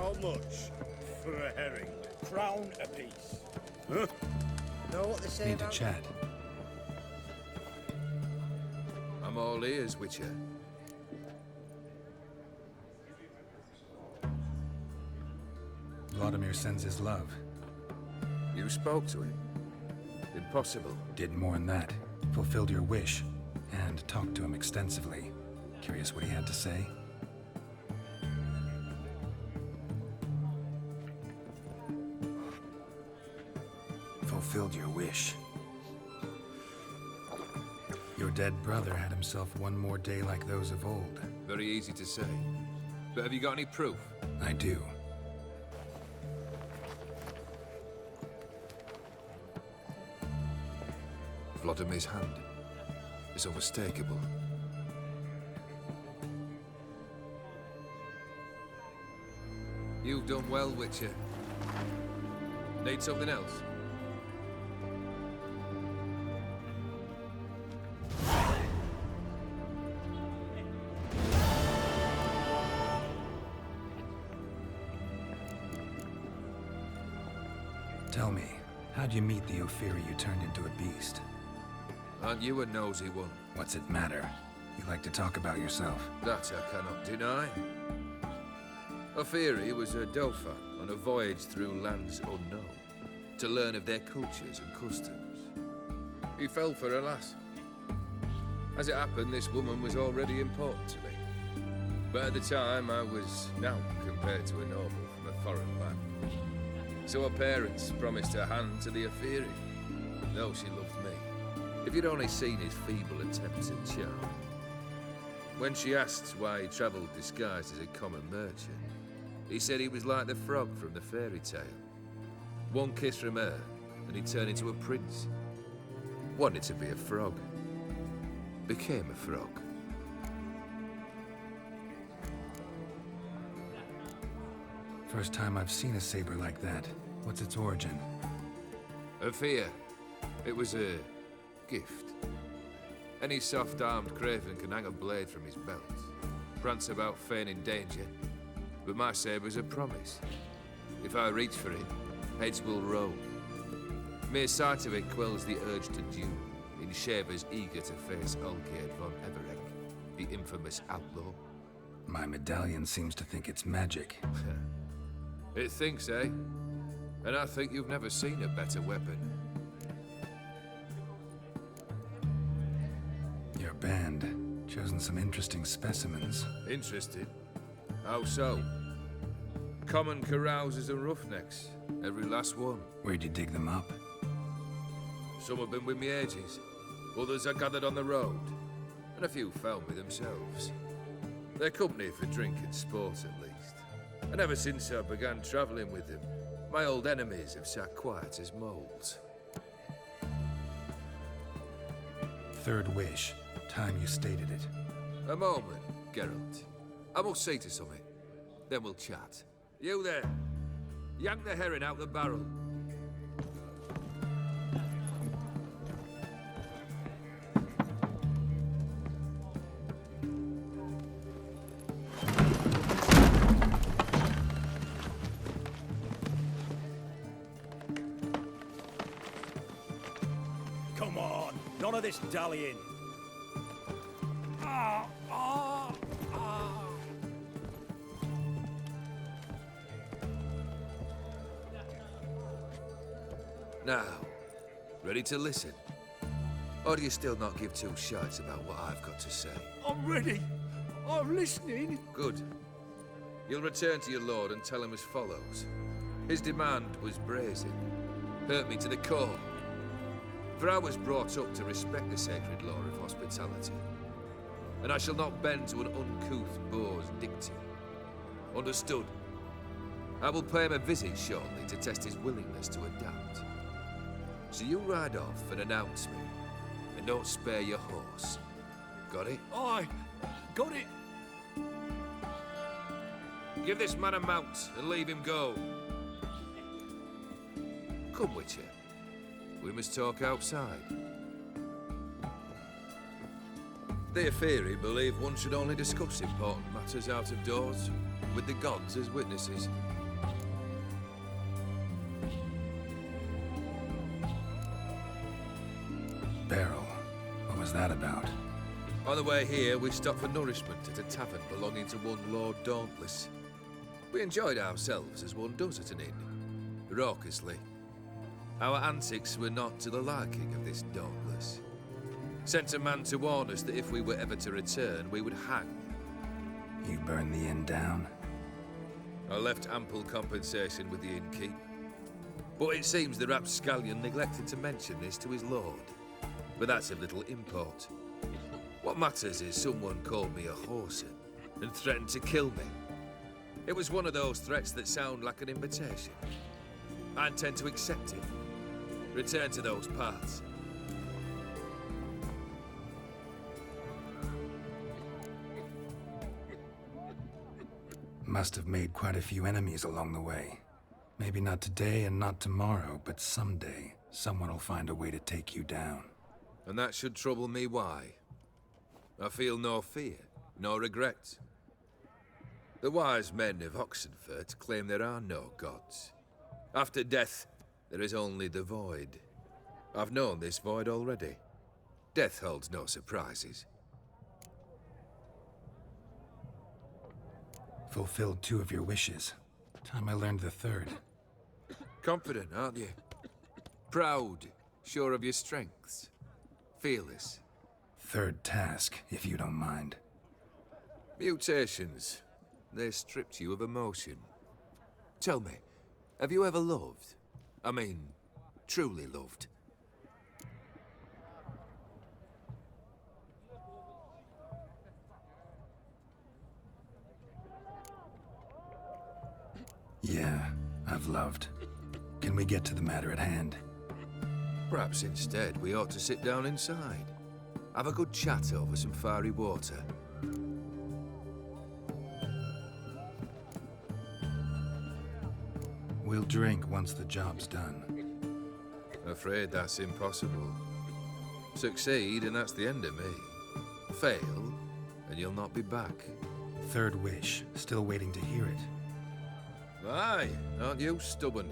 How much for a herring? Crown apiece. Huh? Know what they say Need to about chat. I'm all ears, Witcher. Vladimir sends his love. You spoke to him? Impossible. Did more than that. Fulfilled your wish. And talked to him extensively. Curious what he had to say? Fulfilled your wish. Your dead brother had himself one more day like those of old. Very easy to say. But have you got any proof? I do. Vladimir's hand. It's unmistakable. You've done well, Witcher. Need something else? Tell me, how'd you meet the Ophiri you turned into a beast? Aren't you a nosy one? What's it matter? You like to talk about yourself. That I cannot deny. Ophiri was a Dauphin on a voyage through lands unknown, to learn of their cultures and customs. He fell for a lass. As it happened, this woman was already important to me. But at the time, I was naught compared to a noble from a foreign land. So her parents promised her hand to the Ophiri, though she loved me. If you'd only seen his feeble attempts at charm. When she asked why he travelled disguised as a common merchant, he said he was like the frog from the fairy tale. One kiss from her, and he turned into a prince. Wanted to be a frog. Became a frog. First time I've seen a saber like that. What's its origin? A fear. It was a gift. Any soft-armed craven can hang a blade from his belt, prance about feigning danger, but my saber's a promise. If I reach for it, heads will roll. Mere sight of it quells the urge to duel, in shavers eager to face Olgierd von Everek, the infamous outlaw. My medallion seems to think it's magic. It thinks, eh? And I think you've never seen a better weapon. Your band, chosen some interesting specimens. Interested? How so? Common carousers and roughnecks, every last one. Where'd you dig them up? Some have been with me ages, others I gathered on the road, and a few found me themselves. They're company for drink and sport at least. And ever since I began travelling with them, my old enemies have sat quiet as moles. Third wish. Time you stated it. A moment, Geralt. I must see to something. Then we'll chat. You there. Yank the herring out the barrel. Come on, none of this dallying. Now, ready to listen? Or do you still not give two shites about what I've got to say? I'm ready. I'm listening. Good. You'll return to your lord and tell him as follows. His demand was brazen. Hurt me to the core. For I was brought up to respect the sacred law of hospitality. And I shall not bend to an uncouth boor's dictum. Understood? I will pay him a visit shortly to test his willingness to adapt. So you ride off and announce me, and don't spare your horse. Got it? Aye, got it. Give this man a mount and leave him go. Come, Witcher. We must talk outside. The Ophiri believe one should only discuss important matters out of doors, with the gods as witnesses. was that about? On the way here, we stopped for nourishment at a tavern belonging to one Lord Dauntless. We enjoyed ourselves as one does at an inn, raucously. Our antics were not to the liking of this Dauntless. Sent a man to warn us that if we were ever to return, we would hang. You burned the inn down? I left ample compensation with the innkeep. But it seems the rapscallion neglected to mention this to his lord. But that's of little import. What matters is someone called me a whoreson and threatened to kill me. It was one of those threats that sound like an invitation. I intend to accept it. Return to those parts. Must have made quite a few enemies along the way. Maybe not today and not tomorrow, but someday, someone will find a way to take you down. And that should trouble me why? I feel no fear, no regret. The wise men of Oxenfurt claim there are no gods. After death, there is only the void. I've known this void already. Death holds no surprises. Fulfilled 2 of your wishes. Time I learned the 3rd. Confident, aren't you? Proud, sure of your strengths. Fearless. 3rd task, if you don't mind. Mutations. They stripped you of emotion. Tell me, have you ever loved? I mean, truly loved? Yeah, I've loved. Can we get to the matter at hand? Perhaps instead we ought to sit down inside. Have a good chat over some fiery water. We'll drink once the job's done. Afraid that's impossible. Succeed and that's the end of me. Fail and you'll not be back. 3rd wish, still waiting to hear it. Aye, aren't you stubborn?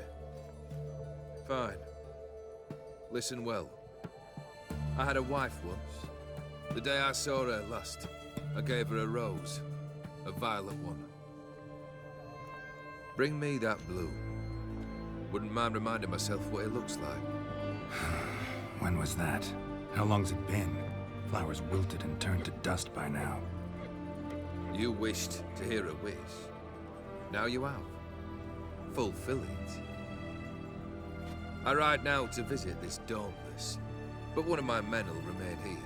Fine. Listen well. I had a wife once. The day I saw her last, I gave her a rose. A violet one. Bring me that blue. Wouldn't mind reminding myself what it looks like. When was that? How long's it been? Flowers wilted and turned to dust by now. You wished to hear a wish. Now you have. Fulfill it. I ride now to visit this Dauntless, but one of my men will remain here.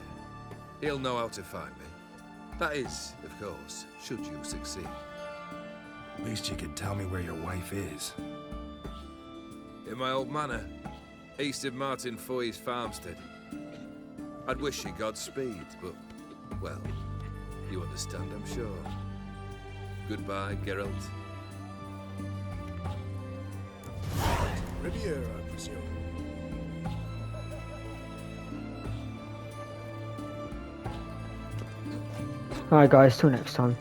He'll know how to find me. That is, of course, should you succeed. At least you could tell me where your wife is. In my old manor, east of Martin Foy's farmstead. I'd wish you Godspeed, but, well, you understand, I'm sure. Goodbye, Geralt. Riviera, I presume. Alright guys, till next time.